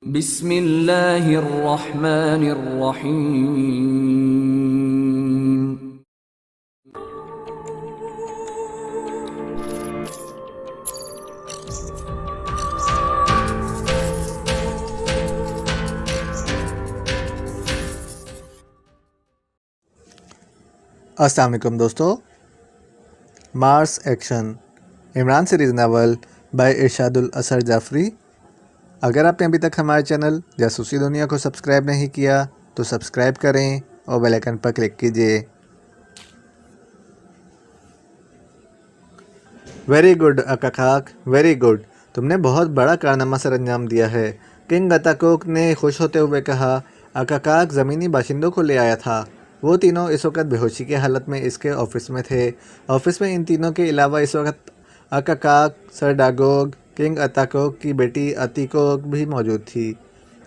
بسم اللہ الرحمن الرحیم۔ السلام علیکم دوستو، Mars action Imran series novel by Irshad Al-Asar Jafri. اگر آپ نے ابھی تک ہمارے چینل جاسوسی دنیا کو سبسکرائب نہیں کیا تو سبسکرائب کریں اور بیل آئیکن پر کلک کیجیے۔ ویری گڈ اکاکاک، ویری گڈ، تم نے بہت بڑا کارنامہ سر انجام دیا ہے، کنگ اتاکوک نے خوش ہوتے ہوئے کہا۔ اکاکاک زمینی باشندوں کو لے آیا تھا۔ وہ تینوں اس وقت بے ہوشی کی حالت میں اس کے آفس میں تھے۔ آفس میں ان تینوں کے علاوہ اس وقت اکاکاک، سر ڈاگوگ، کنگ اتاکوک کی بیٹی اتیکوک بھی موجود تھی۔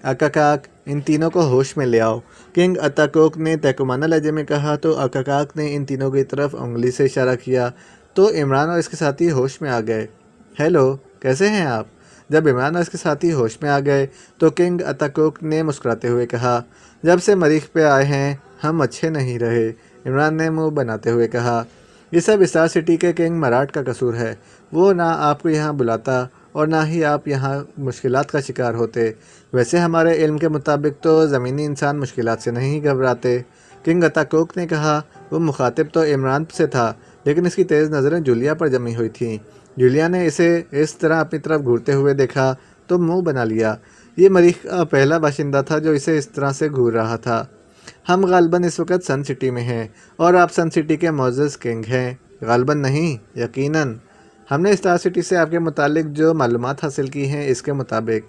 اکاکاک، ان تینوں کو ہوش میں لے آؤ، کنگ اتاکوک نے تحکمانہ لہجے میں کہا تو اکاکاک نے ان تینوں کی طرف انگلی سے اشارہ کیا تو عمران اور اس کے ساتھی ہوش میں آ گئے۔ ہیلو، کیسے ہیں آپ؟ جب عمران اور اس کے ساتھی ہوش میں آ گئے تو کنگ اتاکوک نے مسکراتے ہوئے کہا، جب سے مریخ پہ آئے ہیں ہم اچھے نہیں رہے۔ عمران نے منہ بناتے ہوئے کہا، یہ سب اسٹار سٹی کے کنگ مراٹ کا قصور ہے۔ وہ نہ آپ کو یہاں بلاتا اور نہ ہی آپ یہاں مشکلات کا شکار ہوتے۔ ویسے ہمارے علم کے مطابق تو زمینی انسان مشکلات سے نہیں گھبراتے، کنگ اتاکوک نے کہا۔ وہ مخاطب تو عمران سے تھا، لیکن اس کی تیز نظریں جولیا پر جمی ہوئی تھیں۔ جولیا نے اسے اس طرح اپنی طرف گھورتے ہوئے دیکھا تو منہ بنا لیا۔ یہ مریخ کا پہلا باشندہ تھا جو اسے اس طرح سے گھور رہا تھا۔ ہم غالباً اس وقت سن سٹی میں ہیں اور آپ سن سٹی کے معزز کنگ ہیں۔ غالباً نہیں، یقیناً۔ ہم نے اسٹار سٹی سے آپ کے متعلق جو معلومات حاصل کی ہیں اس کے مطابق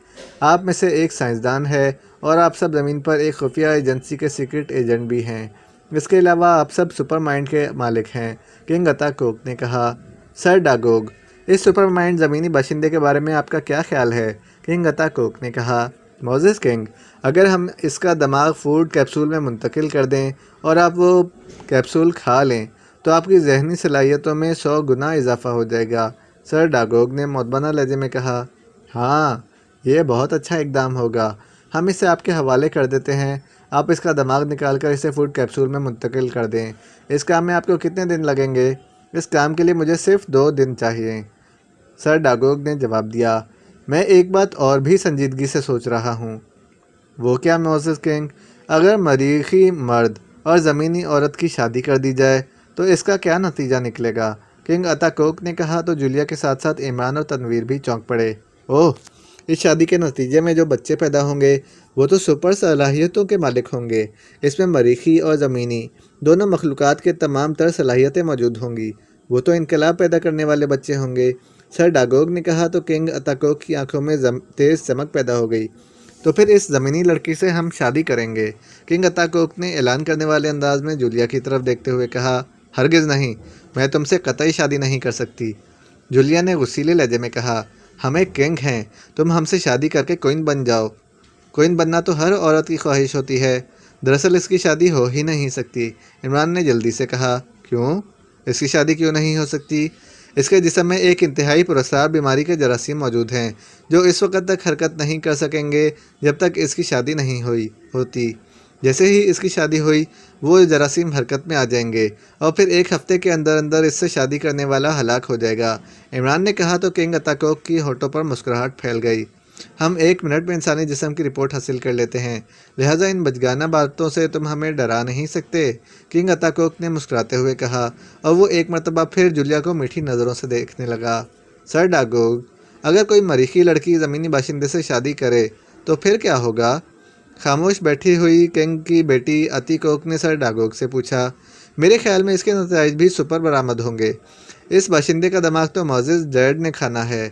آپ میں سے ایک سائنسدان ہے اور آپ سب زمین پر ایک خفیہ ایجنسی کے سیکرٹ ایجنٹ بھی ہیں۔ اس کے علاوہ آپ سب سپر مائنڈ کے مالک ہیں، کنگ اتاکوک نے کہا۔ سر ڈاگوگ، اس سپر مائنڈ زمینی باشندے کے بارے میں آپ کا کیا خیال ہے؟ کنگ اتاکوک نے کہا۔ معزز کنگ، اگر ہم اس کا دماغ فوڈ کیپسول میں منتقل کر دیں اور آپ وہ کیپسول کھا لیں تو آپ کی ذہنی صلاحیتوں میں 100 گنا اضافہ ہو جائے گا، سر ڈاگوگ نے مؤدبانہ لہجے میں کہا۔ ہاں، یہ بہت اچھا اقدام ہوگا، ہم اسے آپ کے حوالے کر دیتے ہیں۔ آپ اس کا دماغ نکال کر اسے فوڈ کیپسول میں منتقل کر دیں۔ اس کام میں آپ کو کتنے دن لگیں گے؟ اس کام کے لیے مجھے صرف 2 دن چاہیے، سر ڈاگوگ نے جواب دیا۔ میں ایک بات اور بھی سنجیدگی سے سوچ رہا ہوں۔ وہ کیا معزز کنگ؟ اگر مریخی مرد اور زمینی عورت کی شادی کر دی جائے تو اس کا کیا نتیجہ نکلے گا؟ کنگ اتاکوک نے کہا تو جولیا کے ساتھ ساتھ عمران اور تنویر بھی چونک پڑے۔ اوہ، اس شادی کے نتیجے میں جو بچے پیدا ہوں گے وہ تو سپر صلاحیتوں کے مالک ہوں گے۔ اس میں مریخی اور زمینی دونوں مخلوقات کے تمام تر صلاحیتیں موجود ہوں گی۔ وہ تو انقلاب پیدا کرنے والے بچے ہوں گے، سر ڈاگوگ نے کہا تو کنگ اتاکوک کی آنکھوں میں تیز چمک پیدا ہو گئی۔ تو پھر اس زمینی لڑکی سے ہم شادی کریں گے، کنگ اتاکوک نے اعلان کرنے والے انداز میں جولیا کی طرف دیکھتے ہوئے کہا۔ ہرگز نہیں، میں تم سے قطعی شادی نہیں کر سکتی، جولیا نے غصیلے لہجے میں کہا۔ ہم ایک کنگ ہیں، تم ہم سے شادی کر کے کوئن بن جاؤ۔ کوئن بننا تو ہر عورت کی خواہش ہوتی ہے۔ دراصل اس کی شادی ہو ہی نہیں سکتی، عمران نے جلدی سے کہا۔ کیوں؟ اس کی شادی کیوں نہیں ہو سکتی؟ اس کے جسم میں ایک انتہائی پراسرار بیماری کے جراثیم موجود ہیں جو اس وقت تک حرکت نہیں کر سکیں گے جب تک اس کی شادی نہیں ہوتی۔ جیسے ہی اس کی شادی ہوئی وہ جراثیم حرکت میں آ جائیں گے اور پھر 1 ہفتے کے اندر اندر اس سے شادی کرنے والا ہلاک ہو جائے گا، عمران نے کہا تو کنگ اتاکوک کی ہونٹوں پر مسکراہٹ پھیل گئی۔ ہم 1 منٹ میں انسانی جسم کی رپورٹ حاصل کر لیتے ہیں، لہٰذا ان بچگانہ باتوں سے تم ہمیں ڈرا نہیں سکتے، کنگ اتاکوک نے مسکراتے ہوئے کہا اور وہ ایک مرتبہ پھر جولیا کو میٹھی نظروں سے دیکھنے لگا۔ سر ڈاگوگ، اگر کوئی مریخی لڑکی زمینی باشندے سے شادی کرے تو پھر کیا ہوگا؟ خاموش بیٹھی ہوئی کنگ کی بیٹی اتیکوک نے سر ڈاگوگ سے پوچھا۔ میرے خیال میں اس کے نتائج بھی سپر برآمد ہوں گے۔ اس باشندے کا دماغ تو معزز ڈیڈ نے کھانا ہے،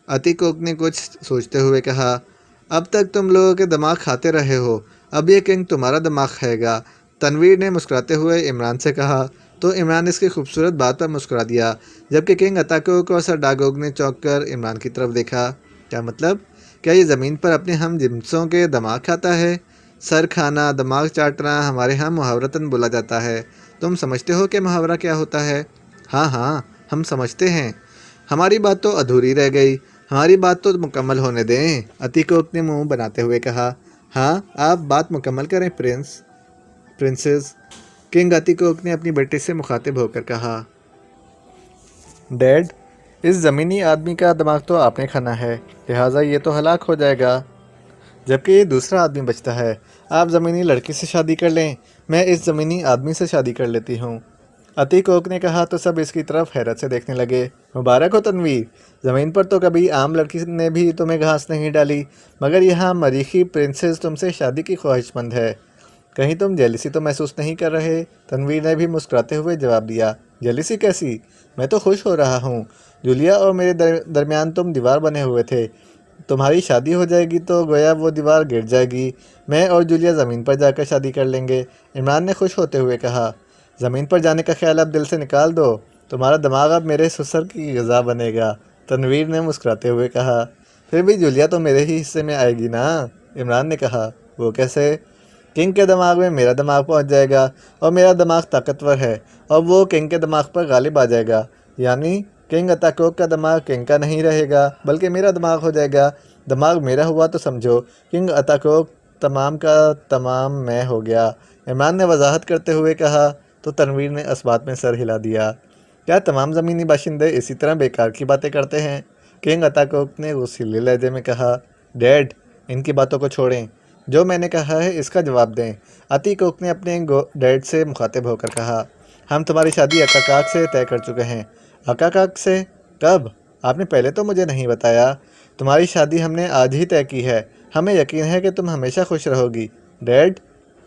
اتیکوک نے کچھ سوچتے ہوئے کہا۔ اب تک تم لوگوں کے دماغ کھاتے رہے ہو، اب یہ کنگ تمہارا دماغ کھائے گا، تنویر نے مسکراتے ہوئے عمران سے کہا تو عمران اس کی خوبصورت بات پر مسکرا دیا، جبکہ کنگ اتاکوک اور سر ڈاگوگ نے چونک کر عمران کی طرف دیکھا۔ کیا مطلب؟ کیا یہ زمین پر اپنے ہم جنسوں کے دماغ کھاتا ہے؟ سر کھانا، دماغ چاٹنا ہمارے ہاں محاورتاً بولا جاتا ہے۔ تم سمجھتے ہو کہ محاورہ کیا ہوتا ہے؟ ہاں ہاں، ہم سمجھتے ہیں۔ ہماری بات تو ادھوری رہ گئی، ہماری بات تو مکمل ہونے دیں، عتیقوک نے منہ بناتے ہوئے کہا۔ ہاں آپ بات مکمل کریں پرنسز، کنگ عتیقوک نے اپنی بیٹی سے مخاطب ہو کر کہا۔ ڈیڈ، اس زمینی آدمی کا دماغ تو آپ نے کھانا ہے، لہٰذا یہ تو ہلاک ہو جائے گا، جبکہ یہ دوسرا آدمی بچتا ہے۔ آپ زمینی لڑکی سے شادی کر لیں، میں اس زمینی آدمی سے شادی کر لیتی ہوں۔ عتیقوک نے کہا تو سب اس کی طرف حیرت سے دیکھنے لگے۔ مبارک ہو تنویر، زمین پر تو کبھی عام لڑکی نے بھی تمہیں گھاس نہیں ڈالی، مگر یہاں مریخی پرنسس تم سے شادی کی خواہش مند ہے، کہیں تم جیلسی تو محسوس نہیں کر رہے؟ تنویر نے بھی مسکراتے ہوئے جواب دیا۔ جیلسی کیسی؟ میں تو خوش ہو رہا ہوں، جولیا اور میرے درمیان تم دیوار بنے ہوئے تھے، تمہاری شادی ہو جائے گی تو گویا وہ دیوار گر جائے گی، میں اور جولیا زمین پر جا کر شادی کر لیں گے۔ عمران نے خوش ہوتے ہوئے کہا۔ زمین پر جانے کا خیال اب دل سے نکال دو، تمہارا دماغ اب میرے سسر کی غذا بنے گا، تنویر نے مسکراتے ہوئے کہا۔ پھر بھی جولیا تو میرے ہی حصے میں آئے گی نا، عمران نے کہا۔ وہ کیسے؟ کنگ کے دماغ میں میرا دماغ پہنچ جائے گا، اور میرا دماغ طاقتور ہے، اور وہ کنگ کے دماغ پر غالب آ جائے گا، یعنی کنگ عتیقوک کا دماغ کنگ کا نہیں رہے گا بلکہ میرا دماغ ہو جائے گا۔ دماغ میرا ہوا تو سمجھو کنگ عتیقوک تمام کا تمام میں ہو گیا، عمران نے وضاحت کرتے ہوئے کہا۔ تو تنویر نے اس بات میں سر ہلا دیا۔ کیا تمام زمینی باشندے اسی طرح بیکار کی باتیں کرتے ہیں؟ کنگ عتیقوک نے غصیلے لہجے میں کہا۔ ڈیڈ، ان کی باتوں کو چھوڑیں، جو میں نے کہا ہے اس کا جواب دیں، عتیقوک نے اپنے ڈیڈ سے مخاطب ہو کر کہا۔ ہم تمہاری شادی عکاکاک سے طے کر چکے ہیں۔ عکاکاک سے؟ کب؟ آپ نے پہلے تو مجھے نہیں بتایا۔ تمہاری شادی ہم نے آج ہی طے کی ہے، ہمیں یقین ہے کہ تم ہمیشہ خوش رہو گی۔ ڈیڈ،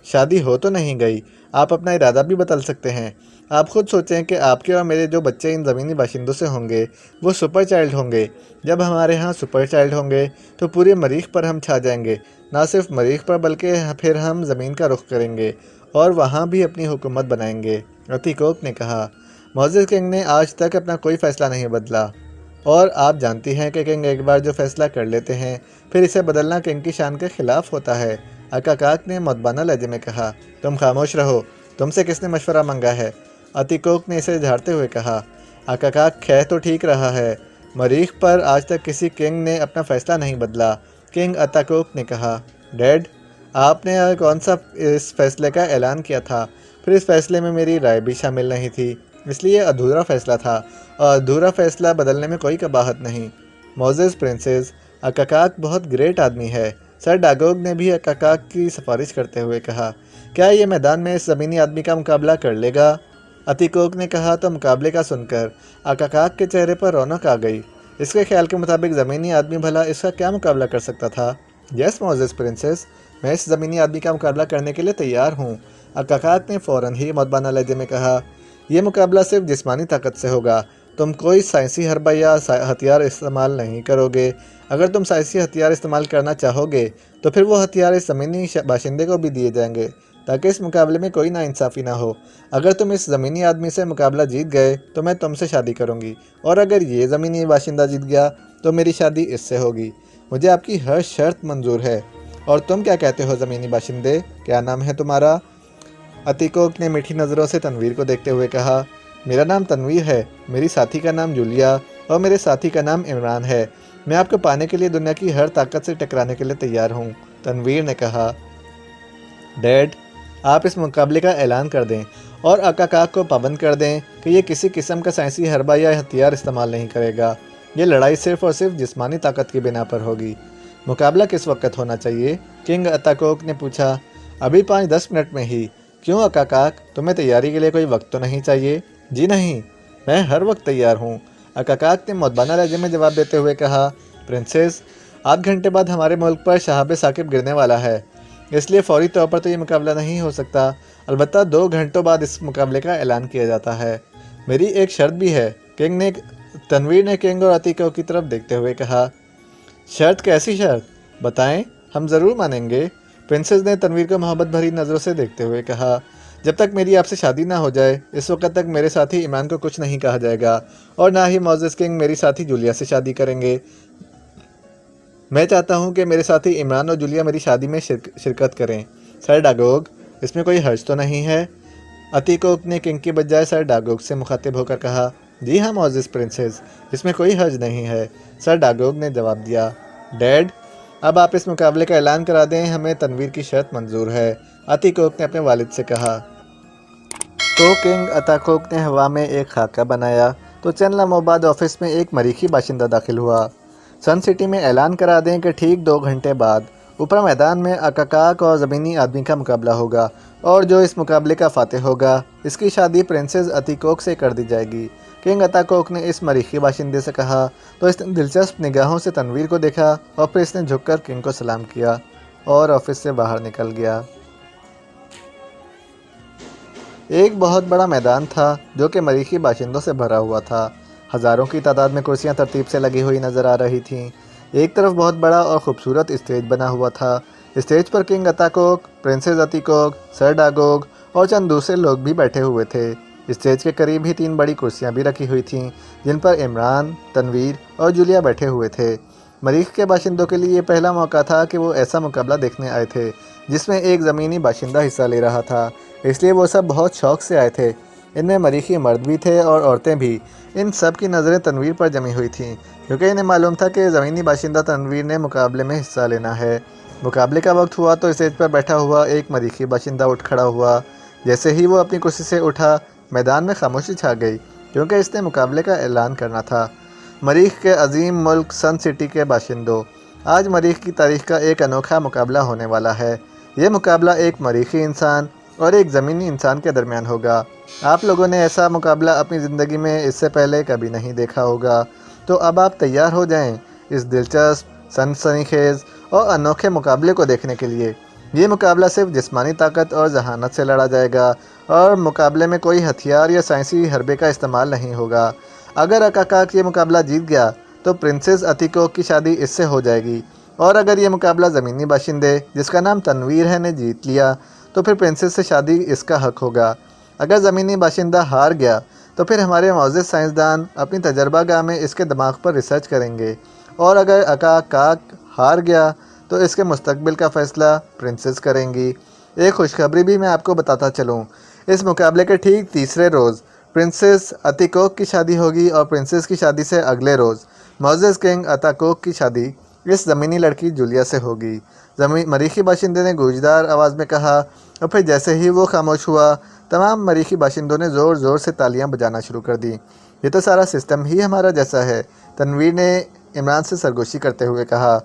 شادی ہو تو نہیں گئی، آپ اپنا ارادہ بھی بدل سکتے ہیں۔ آپ خود سوچیں کہ آپ کے اور میرے جو بچے ان زمینی باشندوں سے ہوں گے وہ سپر چائلڈ ہوں گے۔ جب ہمارے ہاں سپر چائلڈ ہوں گے تو پورے مریخ پر ہم چھا جائیں گے، نہ صرف مریخ پر بلکہ پھر ہم زمین کا رخ کریں گے اور وہاں بھی اپنی حکومت بنائیں گے، عتیقوک نے کہا۔ معزز کنگ نے آج تک اپنا کوئی فیصلہ نہیں بدلا، اور آپ جانتی ہیں کہ کنگ ایک بار جو فیصلہ کر لیتے ہیں پھر اسے بدلنا کنگ کی شان کے خلاف ہوتا ہے، عکاکاک نے مدبانہ لہجے میں کہا۔ تم خاموش رہو، تم سے کس نے مشورہ مانگا ہے؟ عتیقوک نے اسے جھاڑتے ہوئے کہا۔ عکاکاک کہہ تو ٹھیک رہا ہے، مریخ پر آج تک کسی کنگ نے اپنا فیصلہ نہیں بدلا، کنگ عتیقوک نے کہا۔ ڈیڈ، آپ نے کون سا اس فیصلے کا اعلان کیا تھا؟ پھر اس فیصلے میں میری رائے بھی شامل نہیں تھی، اس لیے ادھورا فیصلہ تھا، اور ادھورا فیصلہ بدلنے میں کوئی قباحت نہیں۔ معزز پرنسز، عکاکاک بہت گریٹ آدمی ہے، سر ڈاگوگ نے بھی عکاکاک کی سفارش کرتے ہوئے کہا۔ کیا یہ میدان میں اس زمینی آدمی کا مقابلہ کر لے گا؟ عتیقوک نے کہا تو مقابلے کا سن کر عکاکاک کے چہرے پر رونق آ گئی۔ اس کے خیال کے مطابق زمینی آدمی بھلا اس کا کیا مقابلہ کر سکتا تھا؟ یس معزز پرنسس، میں اس زمینی آدمی کا مقابلہ کرنے کے لیے تیار ہوں، عکاکاک نے فوراً ہی مدبانہ لہجے میں کہا۔ یہ مقابلہ صرف جسمانی طاقت سے ہوگا، تم کوئی سائنسی حربہ یا ہتھیار استعمال نہیں کرو گے۔ اگر تم سائنسی ہتھیار استعمال کرنا چاہو گے تو پھر وہ ہتھیار اس زمینی باشندے کو بھی دیے جائیں گے تاکہ اس مقابلے میں کوئی ناانصافی نہ ہو۔ اگر تم اس زمینی آدمی سے مقابلہ جیت گئے تو میں تم سے شادی کروں گی، اور اگر یہ زمینی باشندہ جیت گیا تو میری شادی اس سے ہوگی۔ مجھے آپ کی ہر شرط منظور ہے۔ اور تم کیا کہتے ہو زمینی باشندے، کیا نام ہے تمہارا؟ عتیقوک نے میٹھی نظروں سے تنویر کو دیکھتے ہوئے کہا۔ میرا نام تنویر ہے، میری ساتھی کا نام جولیا، اور میرے ساتھی کا نام عمران ہے۔ میں آپ کو پانے کے لیے دنیا کی ہر طاقت سے ٹکرانے کے لیے تیار ہوں، تنویر نے کہا۔ ڈیڈ، آپ اس مقابلے کا اعلان کر دیں اور عکاکاک کو پابند کر دیں کہ یہ کسی قسم کا سائنسی حربہ یا ہتھیار استعمال نہیں کرے گا۔ یہ لڑائی صرف اور صرف جسمانی طاقت کی بنا پر ہوگی۔ مقابلہ کس وقت ہونا چاہیے؟ کنگ عتیقوک نے پوچھا۔ ابھی 5-10 منٹ میں ہی۔ کیوں عکاکاک، تمہیں تیاری کے لیے کوئی وقت تو نہیں چاہیے؟ جی نہیں، میں ہر وقت تیار ہوں، عکاکاک نے مدبانہ لہجے میں جواب دیتے ہوئے کہا۔ پرنسس، 8 گھنٹے بعد ہمارے ملک پر شہاب ثاقب گرنے والا ہے، اس لیے فوری طور پر تو یہ مقابلہ نہیں ہو سکتا، البتہ 2 گھنٹوں بعد اس مقابلے کا اعلان کیا جاتا ہے۔ میری ایک شرط بھی ہے، تنویر نے کنگ اور عتیقوک کی طرف دیکھتے ہوئے کہا۔ شرط؟ کیسی شرط؟ بتائیں، ہم ضرور مانیں گے، پرنسس نے تنویر کو محبت بھری نظروں سے دیکھتے ہوئے کہا۔ جب تک میری آپ سے شادی نہ ہو جائے اس وقت تک میرے ساتھی عمران کو کچھ نہیں کہا جائے گا، اور نہ ہی معزز کنگ میری ساتھی جولیا سے شادی کریں گے۔ میں چاہتا ہوں کہ میرے ساتھی عمران اور جولیا میری شادی میں شرکت کریں۔ سر ڈاگوگ، اس میں کوئی حرج تو نہیں ہے؟ عتیقوک نے کنگ کی بجائے سر ڈاگوگ سے مخاطب ہو کر کہا۔ جی ہاں معزز پرنسس، اس میں کوئی حرج نہیں ہے، سر ڈاگوگ نے جواب دیا۔ ڈیڈ، اب آپ اس مقابلے کا اعلان کرا دیں، ہمیں تنویر کی شرط منظور ہے، اتیکوک نے اپنے والد سے کہا۔ تو کنگ اتاکوک نے ہوا میں ایک خاکہ بنایا تو چند لمحوں بعد آفس میں ایک مریخی باشندہ داخل ہوا۔ سن سٹی میں اعلان کرا دیں کہ ٹھیک 2 گھنٹے بعد اوپر میدان میں اکاکاک اور زمینی آدمی کا مقابلہ ہوگا، اور جو اس مقابلے کا فاتح ہوگا اس کی شادی پرنسس اتیکوک سے کر دی جائے گی۔ کنگ اتاکوک نے اس مریخی باشندے سے کہا تو اس نے دلچسپ نگاہوں سے تنویر کو دیکھا اور پھر اس نے جھک کر کنگ کو سلام کیا اور آفس سے باہر نکل گیا۔ ایک بہت بڑا میدان تھا جو کہ مریخی باشندوں سے بھرا ہوا تھا۔ ہزاروں کی تعداد میں کرسیاں ترتیب سے لگی ہوئی نظر آ رہی تھیں۔ ایک طرف بہت بڑا اور خوبصورت اسٹیج بنا ہوا تھا۔ اسٹیج پر کنگ اتاکوک، پرنسس اتیکوک، سر ڈاگوگ اور چند دوسرے لوگ بھی بیٹھے ہوئے تھے۔ اسٹیج کے قریب ہی 3 بڑی کرسیاں بھی رکھی ہوئی تھیں جن پر عمران، تنویر اور جولیا بیٹھے ہوئے تھے۔ مریخ کے باشندوں کے لیے یہ پہلا موقع تھا کہ وہ ایسا مقابلہ دیکھنے آئے تھے جس میں ایک زمینی باشندہ حصہ لے رہا تھا، اس لیے وہ سب بہت شوق سے آئے تھے۔ ان میں مریخی مرد بھی تھے اور عورتیں بھی۔ ان سب کی نظریں تنویر پر جمی ہوئی تھیں کیونکہ انہیں معلوم تھا کہ زمینی باشندہ تنویر نے مقابلے میں حصہ لینا ہے۔ مقابلے کا وقت ہوا تو اسٹیج پر بیٹھا ہوا ایک مریخی باشندہ اٹھ کھڑا ہوا۔ جیسے ہی وہ اپنی کرسی سے اٹھا، میدان میں خاموشی چھا گئی کیونکہ اس نے مقابلے کا اعلان کرنا تھا۔ مریخ کے عظیم ملک سن سٹی کے باشندوں، آج مریخ کی تاریخ کا ایک انوکھا مقابلہ ہونے والا ہے۔ یہ مقابلہ ایک مریخی انسان اور ایک زمینی انسان کے درمیان ہوگا۔ آپ لوگوں نے ایسا مقابلہ اپنی زندگی میں اس سے پہلے کبھی نہیں دیکھا ہوگا، تو اب آپ تیار ہو جائیں اس دلچسپ، سنسنی خیز اور انوکھے مقابلے کو دیکھنے کے لیے۔ یہ مقابلہ صرف جسمانی طاقت اور ذہانت سے لڑا جائے گا اور مقابلے میں کوئی ہتھیار یا سائنسی حربے کا استعمال نہیں ہوگا۔ اگر اکاکاک یہ مقابلہ جیت گیا تو پرنسس اتیکوک کی شادی اس سے ہو جائے گی، اور اگر یہ مقابلہ زمینی باشندے جس کا نام تنویر ہے نے جیت لیا تو پھر پرنسس سے شادی اس کا حق ہوگا۔ اگر زمینی باشندہ ہار گیا تو پھر ہمارے معزز سائنسدان اپنی تجربہ گاہ میں اس کے دماغ پر ریسرچ کریں گے، اور اگر اکاکاک ہار گیا تو اس کے مستقبل کا فیصلہ پرنسس کریں گی۔ ایک خوشخبری بھی میں آپ کو بتاتا چلوں، اس مقابلے کے ٹھیک تیسرے روز پرنسس اتیکوک کی شادی ہوگی اور پرنسس کی شادی سے اگلے روز معزز کنگ اتاکوک کی شادی اس زمینی لڑکی جولیا سے ہوگی۔ مریخی باشندے نے گونجدار آواز میں کہا، اور پھر جیسے ہی وہ خاموش ہوا تمام مریخی باشندوں نے زور زور سے تالیاں بجانا شروع کر دیں۔ یہ تو سارا سسٹم ہی ہمارا جیسا ہے، تنویر نے عمران سے سرگوشی کرتے ہوئے کہا۔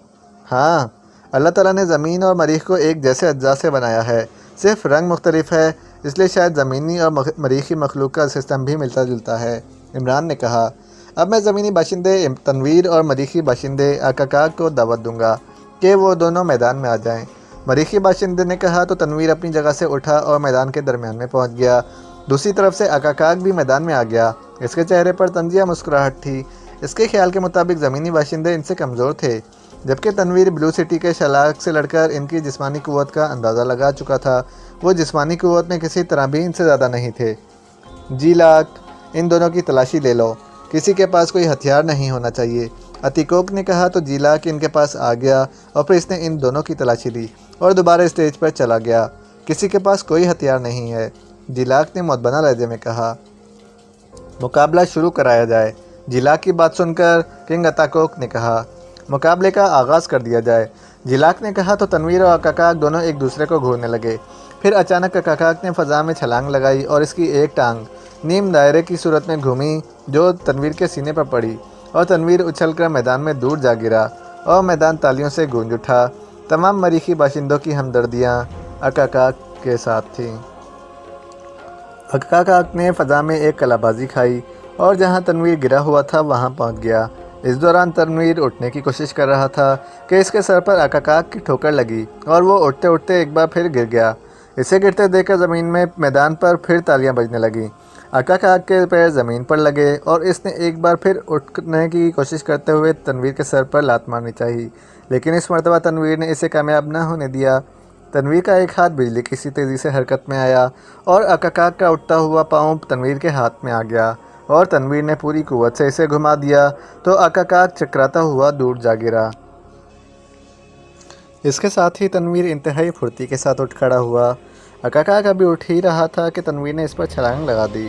ہاں، اللہ تعالیٰ نے زمین اور مریخ کو ایک جیسے اجزاء سے بنایا ہے، صرف رنگ مختلف ہے، اس لیے شاید زمینی اور مریخی مخلوق کا سسٹم بھی ملتا جلتا ہے، عمران نے کہا۔ اب میں زمینی باشندے تنویر اور مریخی باشندے اکاکاک کو دعوت دوں گا کہ وہ دونوں میدان میں آ جائیں۔ مریخی باشندے نے کہا تو تنویر اپنی جگہ سے اٹھا اور میدان کے درمیان میں پہنچ گیا۔ دوسری طرف سے اکاکاک بھی میدان میں آ گیا۔ اس کے چہرے پر طنزیہ مسکراہٹ تھی۔ اس کے خیال کے مطابق زمینی باشندے ان سے کمزور تھے، جبکہ تنویر بلو سٹی کے شلاق سے لڑ کر ان کی جسمانی قوت کا اندازہ لگا چکا تھا۔ وہ جسمانی قوت میں کسی طرح بھی ان سے زیادہ نہیں تھے۔ جی لاک، ان دونوں کی تلاشی لے لو، کسی کے پاس کوئی ہتھیار نہیں ہونا چاہیے، اتیکوک نے کہا تو جی لاک ان کے پاس آ گیا اور پھر اس نے ان دونوں کی تلاشی لی اور دوبارہ اسٹیج پر چلا گیا۔ کسی کے پاس کوئی ہتھیار نہیں ہے، جی لاک نے معتبانہ لہجے میں کہا۔ مقابلہ شروع کرایا جائے، جی لاک کی بات سن کر کنگ اتاکوک نے کہا۔ مقابلے کا آغاز کر دیا جائے، جی لاک نے کہا تو تنویر اور اکاکاک دونوں ایک دوسرے کو گھورنے لگے۔ پھر اچانک اکاکاک نے فضا میں چھلانگ لگائی اور اس کی ایک ٹانگ نیم دائرے کی صورت میں گھومی جو تنویر کے سینے پر پڑی، اور تنویر اچھل کر میدان میں دور جا گرا اور میدان تالیوں سے گونج اٹھا۔ تمام مریخی باشندوں کی ہمدردیاں اکاکاک کے ساتھ تھیں۔ اکاکاک نے فضا میں ایک قلہ بازی کھائی اور جہاں تنویر گرا ہوا تھا وہاں پہنچ گیا۔ اس دوران تنویر اٹھنے کی کوشش کر رہا تھا کہ اس کے سر پر اکاکاک کی ٹھوکر لگی اور وہ اٹھتے اٹھتے ایک بار پھر گر گیا۔ اسے گرتے دیکھ کر زمین میں میدان پر پھر تالیاں بجنے لگیں۔ اکاکاک کے پیر زمین پر لگے اور اس نے ایک بار پھر اٹھنے کی کوشش کرتے ہوئے تنویر کے سر پر لات مارنی چاہی، لیکن اس مرتبہ تنویر نے اسے کامیاب نہ ہونے دیا۔ تنویر کا ایک ہاتھ بجلی کی سی تیزی سے حرکت میں آیا اور اکاکاک کا اٹھتا ہوا پاؤں تنویر کے ہاتھ میں آ گیا اور تنویر نے پوری قوت سے اسے گھما دیا تو اکاکاک چکراتا ہوا دور جا گرا۔ اس کے ساتھ ہی تنویر انتہائی پھرتی کے ساتھ اٹھ کھڑا ہوا۔ اکاکاک ابھی اٹھ ہی رہا تھا کہ تنویر نے اس پر چھلانگ لگا دی۔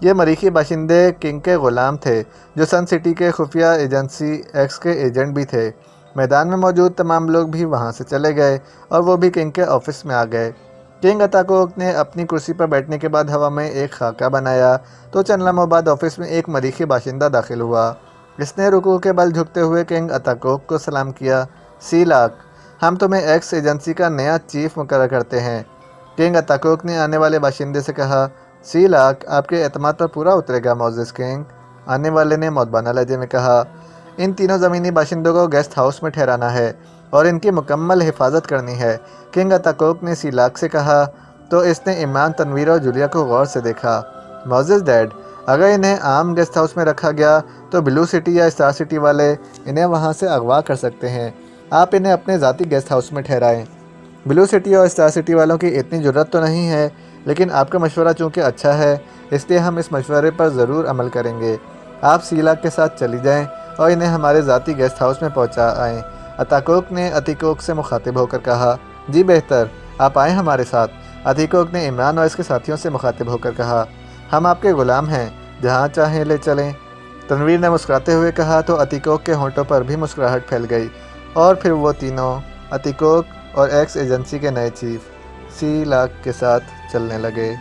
یہ مریخی باشندے کنگ کے غلام تھے جو سن سٹی کے خفیہ ایجنسی ایکس کے ایجنٹ بھی تھے۔ میدان میں موجود تمام لوگ بھی وہاں سے چلے گئے اور وہ بھی کنگ کے آفس میں آ گئے۔ کنگ اتاکوک نے اپنی کرسی پر بیٹھنے کے بعد ہوا میں ایک خاکہ بنایا تو چند لمحوں بعد آفس میں ایک مریخی باشندہ داخل ہوا۔ اس نے رکوع کے بل جھکتے ہوئے کنگ اتاکوک کو سلام کیا۔ سیلاک، ہم تمہیں ایکس ایجنسی کا نیا چیف مقرر کرتے ہیں۔ کنگ اتاکوک نے آنے والے باشندے سے کہا، سیلاک آپ کے اعتماد پر پورا اترے گا معزز کنگ۔ آنے والے نے مودبانہ لہجے میں کہا، ان تینوں زمینی باشندوں کو گیسٹ ہاؤس میں ٹھہرانا ہے اور ان کی مکمل حفاظت کرنی ہے۔ کنگ اتاکوک نے سیلاک سے کہا تو اس نے عمران، تنویر اور جولیا کو غور سے دیکھا۔ معزز ڈیڈ، اگر انہیں عام گیسٹ ہاؤس میں رکھا گیا تو بلو سٹی یا اسٹار سٹی والے انہیں وہاں سے اغوا کر سکتے ہیں۔ آپ انہیں اپنے ذاتی گیسٹ ہاؤس میں ٹھہرائیں۔ بلو سٹی اور اسٹار سٹی والوں کی اتنی جرات تو نہیں ہے، لیکن آپ کا مشورہ چونکہ اچھا ہے اس لیے ہم اس مشورے پر ضرور عمل کریں گے۔ آپ سیلاک کے ساتھ چلی جائیں اور انہیں ہمارے ذاتی گیسٹ ہاؤس میں پہنچا آئیں۔ اتاکوک نے اتیکوک سے مخاطب ہو کر کہا، جی بہتر، آپ آئیں ہمارے ساتھ۔ اتیکوک نے عمران اور اس کے ساتھیوں سے مخاطب ہو کر کہا، ہم آپ کے غلام ہیں، جہاں چاہیں لے چلیں۔ تنویر نے مسکراتے ہوئے کہا تو اتیکوک کے ہونٹوں پر بھی مسکراہٹ پھیل گئی اور پھر وہ تینوں اتیکوک اور ایکس ایجنسی کے نئے چیف سیلاک کے ساتھ چلنے لگے۔